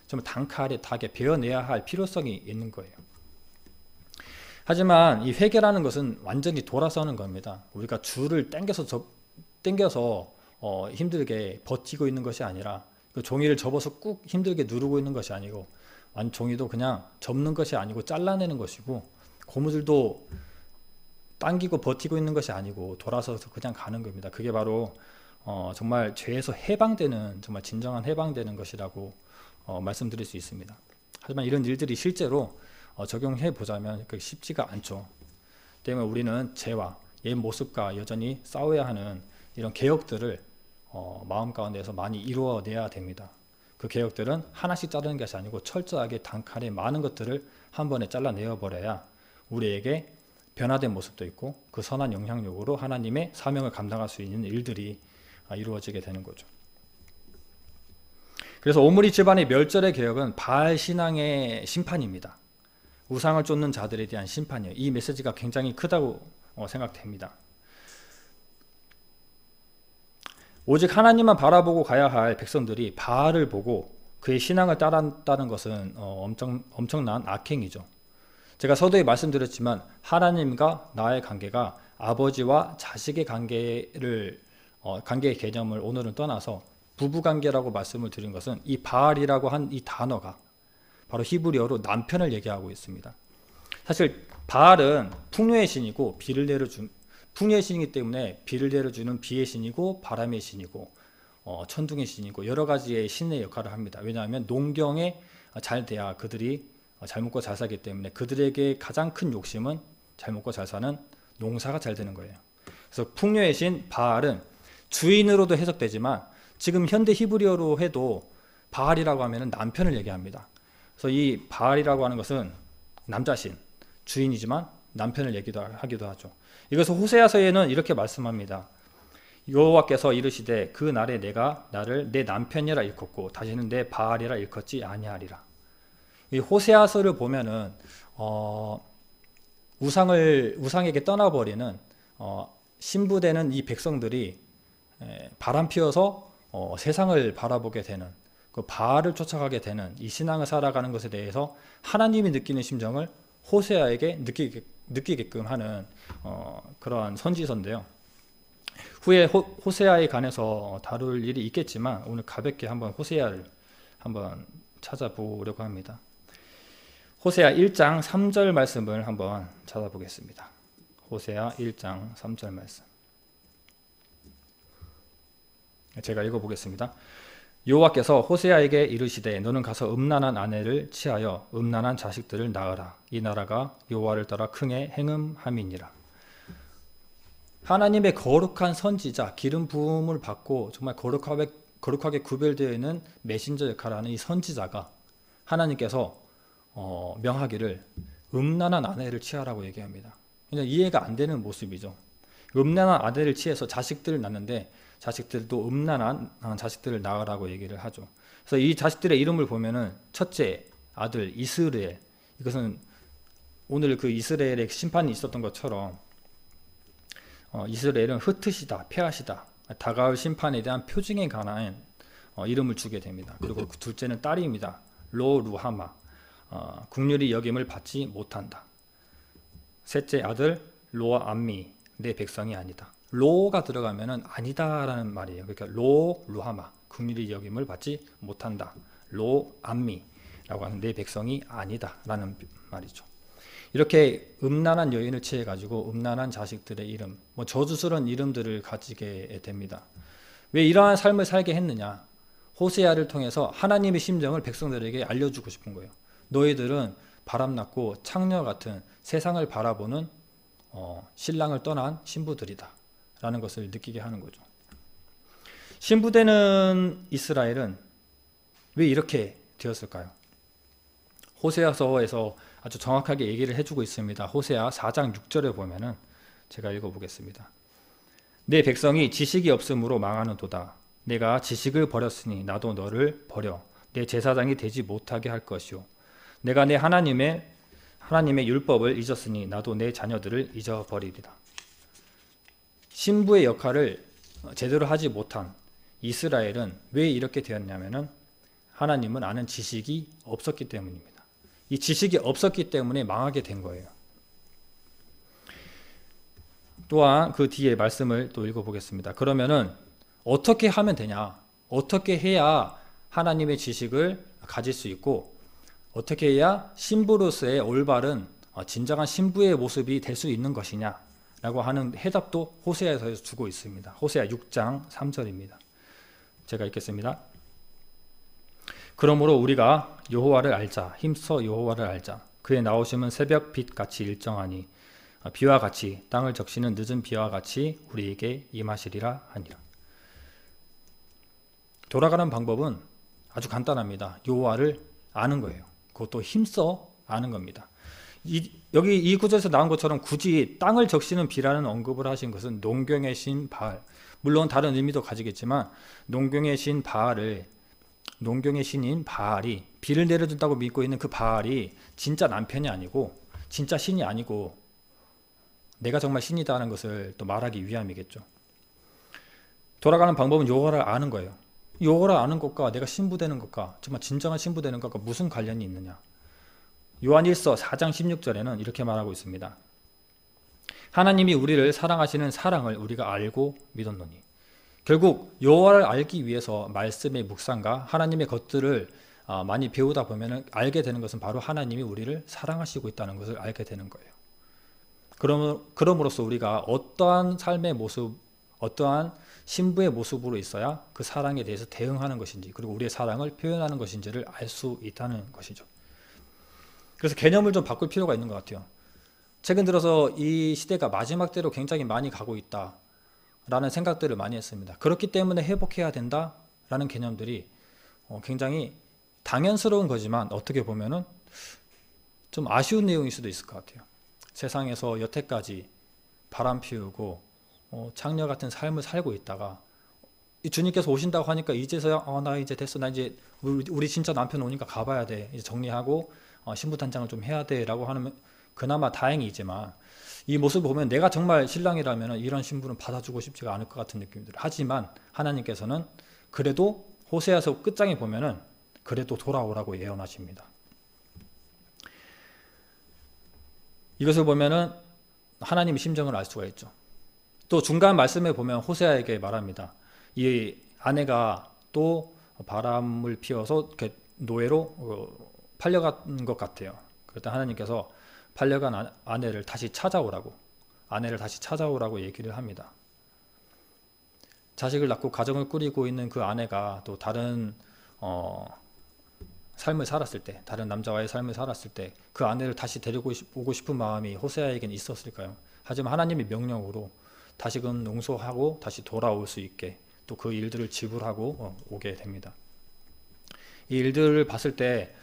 좀 단칼에 베어내야 할 필요성이 있는 거예요. 하지만 이 회개라는 것은 완전히 돌아서는 겁니다. 우리가 줄을 당겨서 힘들게 버티고 있는 것이 아니라 그 종이를 접어서 꾹 힘들게 누르고 있는 것이 아니고 종이도 그냥 접는 것이 아니고 잘라내는 것이고, 고무줄도 당기고 버티고 있는 것이 아니고 돌아서서 그냥 가는 겁니다. 그게 바로 정말 죄에서 해방되는, 정말 진정한 해방되는 것이라고 말씀드릴 수 있습니다. 하지만 이런 일들이 실제로 적용해 보자면 쉽지가 않죠. 때문에 우리는 죄와 옛 모습과 여전히 싸워야 하는 이런 개혁들을 마음 가운데서 많이 이루어내야 됩니다. 그 개혁들은 하나씩 자르는 것이 아니고 철저하게 단칼에 많은 것들을 한 번에 잘라내어 버려야 우리에게 변화된 모습도 있고 그 선한 영향력으로 하나님의 사명을 감당할 수 있는 일들이 이루어지게 되는 거죠. 그래서 오므리 집안의 멸절의 개혁은 바알 신앙의 심판입니다. 우상을 쫓는 자들에 대한 심판이에요. 이 메시지가 굉장히 크다고 생각됩니다. 오직 하나님만 바라보고 가야 할 백성들이 바알을 보고 그의 신앙을 따랐다는 것은 엄청난 악행이죠. 제가 서두에 말씀드렸지만 하나님과 나의 관계가 아버지와 자식의 관계의 개념을 오늘은 떠나서 부부관계라고 말씀을 드린 것은 이 바알이라고 한 이 단어가 바로 히브리어로 남편을 얘기하고 있습니다. 사실 바알은 풍요의 신이고 풍요의 신이기 때문에 비를 내려주는 비의 신이고 바람의 신이고 천둥의 신이고 여러 가지의 신의 역할을 합니다. 왜냐하면 농경에 잘 돼야 그들이 잘 먹고 잘 살기 때문에 그들에게 가장 큰 욕심은 잘 먹고 잘 사는 농사가 잘 되는 거예요. 그래서 풍요의 신 바알은 주인으로도 해석되지만 지금 현대 히브리어로 해도 바알이라고 하면 남편을 얘기합니다. 그래서 이 바알이라고 하는 것은 남자신, 주인이지만 남편을 하기도 하죠. 이것을 호세아서에는 이렇게 말씀합니다. 여호와께서 이르시되 그 날에 내가 나를 내 남편이라 일컫고 다시는 내 바알이라 일컫지 아니하리라. 이 호세아서를 보면은 우상에게 떠나버리는 신부되는 이 백성들이 바람 피워서 세상을 바라보게 되는, 그 바알을 쫓아가게 되는 이 신앙을 살아가는 것에 대해서 하나님이 느끼는 심정을 호세아에게 느끼게끔 하는 그러한 선지서인데요. 후에 호세아에 관해서 다룰 일이 있겠지만 오늘 가볍게 한번 호세아를 한번 찾아보려고 합니다. 호세아 1장 3절 말씀을 한번 찾아보겠습니다. 호세아 1장 3절 말씀. 제가 읽어보겠습니다. 여호와께서 호세아에게 이르시되 너는 가서 음란한 아내를 취하여 음란한 자식들을 낳으라. 이 나라가 여호와를 따라 크게 행음함이니라. 하나님의 거룩한 선지자, 기름 부음을 받고 정말 거룩하게 구별되어 있는 메신저 역할을 하는 이 선지자가 하나님께서 명하기를 음란한 아내를 취하라고 얘기합니다. 그냥 이해가 안 되는 모습이죠. 음란한 아내를 취해서 자식들을 낳는데 자식들도 음란한 자식들을 낳으라고 얘기를 하죠. 그래서 이 자식들의 이름을 보면은 첫째 아들 이스라엘, 이것은 오늘 그 이스라엘의 심판이 있었던 것처럼 이스라엘은 흩으시다, 폐하시다, 다가올 심판에 대한 표징에 관한 이름을 주게 됩니다. 그리고 그 둘째는 딸입니다. 로루하마, 국률이 여김을 받지 못한다. 셋째 아들 로암미, 내 백성이 아니다. 로가 들어가면은 아니다라는 말이에요. 그러니까 루하마, 국률이 여김을 받지 못한다. 로암미라고 하는 내 백성이 아니다라는 말이죠. 이렇게 음란한 여인을 취해 가지고 음란한 자식들의 이름, 저주스러운 이름들을 가지게 됩니다. 왜 이러한 삶을 살게 했느냐? 호세아를 통해서 하나님의 심정을 백성들에게 알려주고 싶은 거예요. 너희들은 바람났고 창녀 같은 세상을 바라보는 신랑을 떠난 신부들이다 라는 것을 느끼게 하는 거죠. 신부되는 이스라엘은 왜 이렇게 되었을까요? 호세아서에서 아주 정확하게 얘기를 해주고 있습니다. 호세아 4장 6절에 보면은 제가 읽어보겠습니다. 내 백성이 지식이 없으므로 망하는도다. 내가 지식을 버렸으니 나도 너를 버려 내 제사장이 되지 못하게 할 것이요. 내가 내 하나님의 율법을 잊었으니 나도 내 자녀들을 잊어버리리라. 신부의 역할을 제대로 하지 못한 이스라엘은 왜 이렇게 되었냐면은 하나님을 아는 지식이 없었기 때문입니다. 이 지식이 없었기 때문에 망하게 된 거예요. 또한 그 뒤에 말씀을 또 읽어보겠습니다. 그러면은 어떻게 하면 되냐? 어떻게 해야 하나님의 지식을 가질 수 있고 어떻게 해야 신부로서의 올바른 진정한 신부의 모습이 될 수 있는 것이냐 라고 하는 해답도 호세아에서 주고 있습니다. 호세아 6장 3절입니다. 제가 읽겠습니다. 그러므로 우리가 여호와를 알자. 힘써 여호와를 알자. 그의 나오심은 새벽 빛같이 일정하니 비와 같이 땅을 적시는 늦은 비와 같이 우리에게 임하시리라 하니라. 돌아가는 방법은 아주 간단합니다. 여호와를 아는 거예요. 그것도 힘써 아는 겁니다. 여기 이 구절에서 나온 것처럼 굳이 땅을 적시는 비라는 언급을 하신 것은 농경의 신 바알, 물론 다른 의미도 가지겠지만 농경의 신 바알을, 농경의 신인 바알이 비를 내려준다고 믿고 있는 그 바알이 진짜 남편이 아니고 진짜 신이 아니고 내가 정말 신이다 하는 것을 또 말하기 위함이겠죠. 돌아가는 방법은 여호와를 아는 거예요. 여호와를 아는 것과 내가 신부되는 것과 정말 진정한 신부되는 것과 무슨 관련이 있느냐. 요한 1서 4장 16절에는 이렇게 말하고 있습니다. 하나님이 우리를 사랑하시는 사랑을 우리가 알고 믿었노니. 결국 여호와를 알기 위해서 말씀의 묵상과 하나님의 것들을 많이 배우다 보면 알게 되는 것은 바로 하나님이 우리를 사랑하시고 있다는 것을 알게 되는 거예요. 그럼으로써 우리가 어떠한 삶의 모습, 어떠한 신부의 모습으로 있어야 그 사랑에 대해서 대응하는 것인지, 그리고 우리의 사랑을 표현하는 것인지를 알 수 있다는 것이죠. 그래서 개념을 좀 바꿀 필요가 있는 것 같아요. 최근 들어서 이 시대가 마지막 때로 굉장히 많이 가고 있다라는 생각들을 많이 했습니다. 그렇기 때문에 회복해야 된다라는 개념들이 굉장히 당연스러운 거지만 어떻게 보면은 좀 아쉬운 내용일 수도 있을 것 같아요. 세상에서 여태까지 바람 피우고 창녀 같은 삶을 살고 있다가 주님께서 오신다고 하니까 이제서야 나 이제 됐어, 나 이제 우리 진짜 남편 오니까 가봐야 돼, 이제 정리하고 신부 단장을 좀 해야 돼 라고 하면 그나마 다행이지만, 이 모습을 보면 내가 정말 신랑이라면 이런 신부는 받아주고 싶지가 않을 것 같은 느낌이 들어요. 하지만 하나님께서는 그래도 호세아서 끝장에 보면은 그래도 돌아오라고 예언하십니다. 이것을 보면은 하나님의 심정을 알 수가 있죠. 또 중간 말씀에 보면 호세아에게 말합니다. 이 아내가 또 바람을 피워서 이렇게 노예로 팔려간 것 같아요. 그랬더니 하나님께서 팔려간 아내를 다시 찾아오라고 얘기를 합니다. 자식을 낳고 가정을 꾸리고 있는 그 아내가 또 다른 삶을 살았을 때, 다른 남자와의 삶을 살았을 때 그 아내를 다시 데리고 오고 싶은 마음이 호세아에게는 있었을까요? 하지만 하나님의 명령으로 다시금 용서하고 다시 돌아올 수 있게 또 그 일들을 지불하고 오게 됩니다. 이 일들을 봤을 때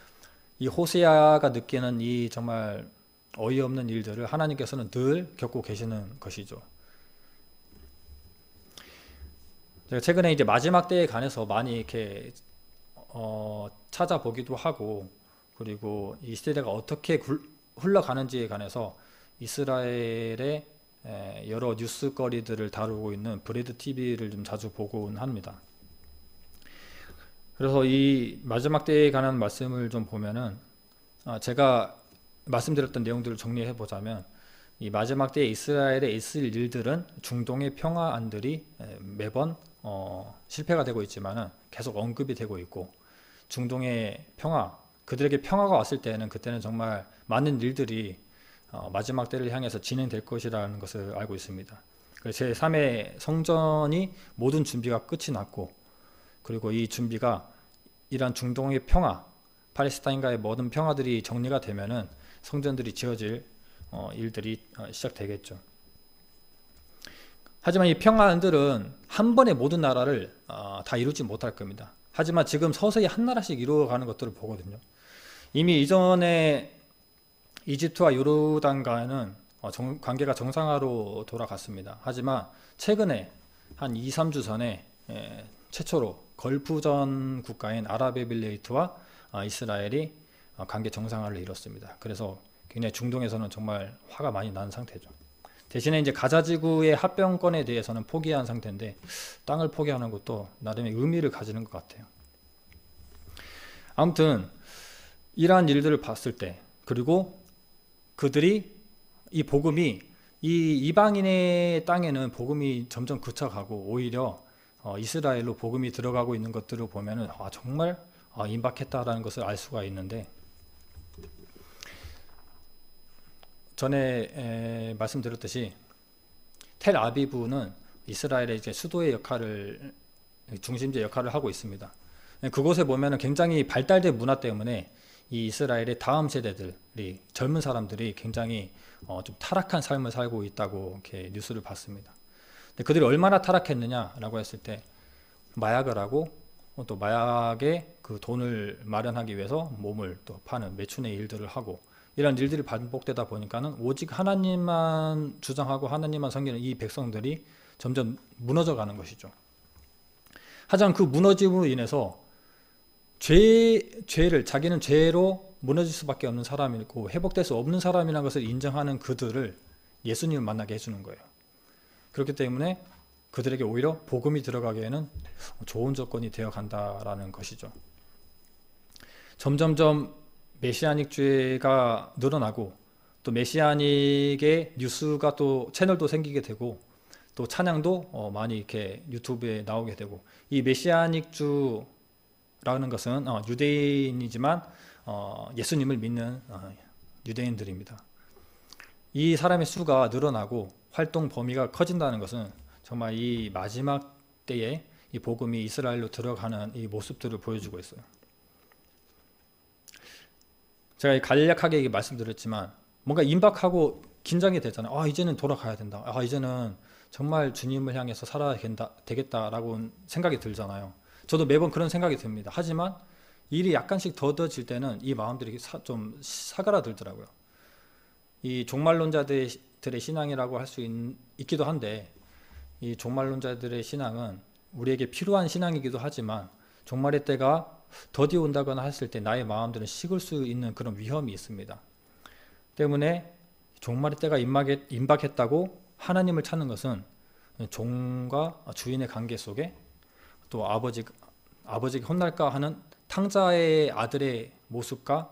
이 호세아가 느끼는 이 정말 어이없는 일들을 하나님께서는 늘 겪고 계시는 것이죠. 제가 최근에 이제 마지막 때에 관해서 많이 이렇게 찾아보기도 하고, 그리고 이 시대가 어떻게 흘러가는지에 관해서 이스라엘의 여러 뉴스거리들을 다루고 있는 브레드 TV를 좀 자주 보곤 합니다. 그래서 이 마지막 때에 관한 말씀을 좀 보면은 제가 말씀드렸던 내용들을 정리해 보자면, 이 마지막 때에 이스라엘에 있을 일들은 중동의 평화안들이 매번 실패가 되고 있지만은 계속 언급이 되고 있고, 중동의 평화, 그들에게 평화가 왔을 때는 그때는 정말 많은 일들이 마지막 때를 향해서 진행될 것이라는 것을 알고 있습니다. 제3의 성전이 모든 준비가 끝이 났고, 그리고 이 준비가 이란 중동의 평화, 팔레스타인과의 모든 평화들이 정리가 되면은 성전들이 지어질 일들이 시작되겠죠. 하지만 이 평화안들은 한 번에 모든 나라를 다 이루지 못할 겁니다. 하지만 지금 서서히 한 나라씩 이루어가는 것들을 보거든요. 이미 이전에 이집트와 요르단과는 관계가 정상화로 돌아갔습니다. 하지만 최근에 한 2, 3주 전에 최초로 걸프전 국가인 아랍에미레이트와 이스라엘이 관계 정상화를 이뤘습니다. 그래서 굉장히 중동에서는 정말 화가 많이 난 상태죠. 대신에 이제 가자지구의 합병권에 대해서는 포기한 상태인데, 땅을 포기하는 것도 나름의 의미를 가지는 것 같아요. 아무튼 이러한 일들을 봤을 때, 그리고 그들이 이 복음이 이 이방인의 땅에는 복음이 점점 그쳐가고 오히려 이스라엘로 복음이 들어가고 있는 것들을 보면은 정말 임박했다라는 것을 알 수가 있는데, 전에 말씀드렸듯이 텔아비브는 이스라엘의 이제 수도의 역할을, 중심지 역할을 하고 있습니다. 그곳에 보면은 굉장히 발달된 문화 때문에 이 이스라엘의 다음 세대들이, 젊은 사람들이 굉장히 좀 타락한 삶을 살고 있다고 이렇게 뉴스를 봤습니다. 근데 그들이 얼마나 타락했느냐라고 했을 때, 마약을 하고 또 마약에 그 돈을 마련하기 위해서 몸을 또 파는 매춘의 일들을 하고, 이런 일들이 반복되다 보니까는 오직 하나님만 주장하고 하나님만 섬기는 이 백성들이 점점 무너져 가는 것이죠. 하지만 그 무너짐으로 인해서 죄를, 자기는 죄로 무너질 수밖에 없는 사람이고 회복될 수 없는 사람이라는 것을 인정하는 그들을 예수님을 만나게 해주는 거예요. 그렇기 때문에 그들에게 오히려 복음이 들어가기에는 좋은 조건이 되어 간다라는 것이죠. 점점점 메시아닉주의가 늘어나고, 또 메시아닉의 뉴스가 또 채널도 생기게 되고, 또 찬양도 많이 이렇게 유튜브에 나오게 되고, 이 메시아닉주라는 것은 유대인이지만 예수님을 믿는 유대인들입니다. 이 사람의 수가 늘어나고 활동 범위가 커진다는 것은 정말 이 마지막 때에 이 복음이 이스라엘로 들어가는 이 모습들을 보여주고 있어요. 제가 간략하게 말씀드렸지만 뭔가 임박하고 긴장이 되잖아요. 이제는 돌아가야 된다. 이제는 정말 주님을 향해서 살아야 되겠다라고 생각이 들잖아요. 저도 매번 그런 생각이 듭니다. 하지만 일이 약간씩 더뎌질 때는 이 마음들이 좀 사그라들더라고요. 이 종말론자들의 신앙이라고 할 수 있기도 한데, 이 종말론자들의 신앙은 우리에게 필요한 신앙이기도 하지만 종말의 때가 더디어 온다거나 했을 때 나의 마음들은 식을 수 있는 그런 위험이 있습니다. 때문에 종말의 때가 임박했다고 하나님을 찾는 것은 종과 주인의 관계 속에, 또 아버지가 혼날까 하는 탕자의 아들의 모습과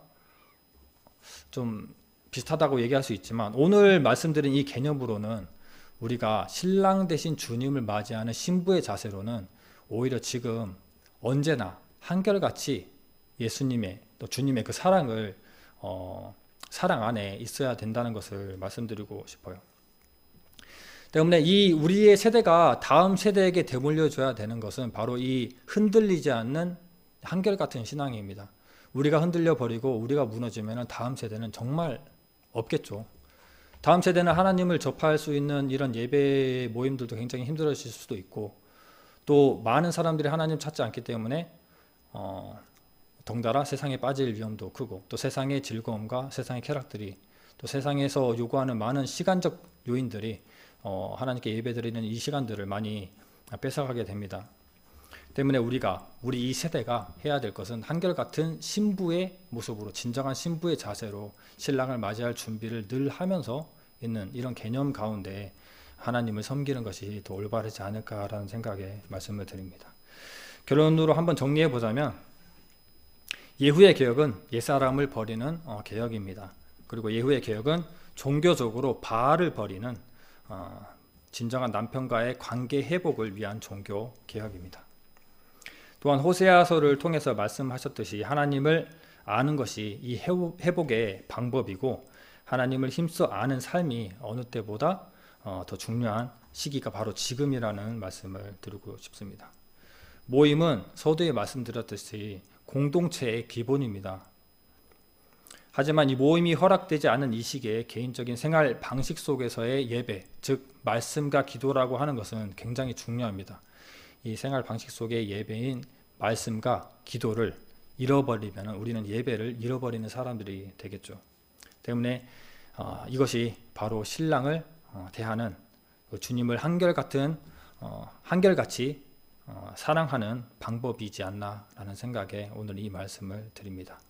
좀 비슷하다고 얘기할 수 있지만, 오늘 말씀드린 이 개념으로는 우리가 신랑 대신 주님을 맞이하는 신부의 자세로는 오히려 지금 언제나 한결같이 예수님의, 또 주님의 그 사랑을 사랑 안에 있어야 된다는 것을 말씀드리고 싶어요. 때문에 이 우리의 세대가 다음 세대에게 되물려줘야 되는 것은 바로 이 흔들리지 않는 한결같은 신앙입니다. 우리가 흔들려 버리고 우리가 무너지면 다음 세대는 정말 없겠죠. 다음 세대는 하나님을 접할 수 있는 이런 예배 모임들도 굉장히 힘들어질 수도 있고, 또 많은 사람들이 하나님 찾지 않기 때문에 덩달아 세상에 빠질 위험도 크고, 또 세상의 즐거움과 세상의 쾌락들이, 또 세상에서 요구하는 많은 시간적 요인들이 하나님께 예배드리는 이 시간들을 많이 뺏어가게 됩니다. 때문에 우리 이 세대가 해야 될 것은 한결같은 신부의 모습으로, 진정한 신부의 자세로 신랑을 맞이할 준비를 늘 하면서 있는 이런 개념 가운데 하나님을 섬기는 것이 더 올바르지 않을까라는 생각에 말씀을 드립니다. 결론으로 한번 정리해 보자면, 예후의 개혁은 옛사람을 버리는 개혁입니다. 그리고 예후의 개혁은 종교적으로 바알을 버리는 진정한 남편과의 관계 회복을 위한 종교 개혁입니다. 또한 호세아서를 통해서 말씀하셨듯이 하나님을 아는 것이 이 회복의 방법이고, 하나님을 힘써 아는 삶이 어느 때보다 더 중요한 시기가 바로 지금이라는 말씀을 드리고 싶습니다. 모임은 서두에 말씀드렸듯이 공동체의 기본입니다. 하지만 이 모임이 허락되지 않은 이 시기에 개인적인 생활 방식 속에서의 예배, 즉 말씀과 기도라고 하는 것은 굉장히 중요합니다. 이 생활 방식 속의 예배인 말씀과 기도를 잃어버리면 우리는 예배를 잃어버리는 사람들이 되겠죠. 때문에 이것이 바로 신랑을 대하는 주님을 한결같이 사랑하는 방법이지 않나라는 생각에 오늘 이 말씀을 드립니다.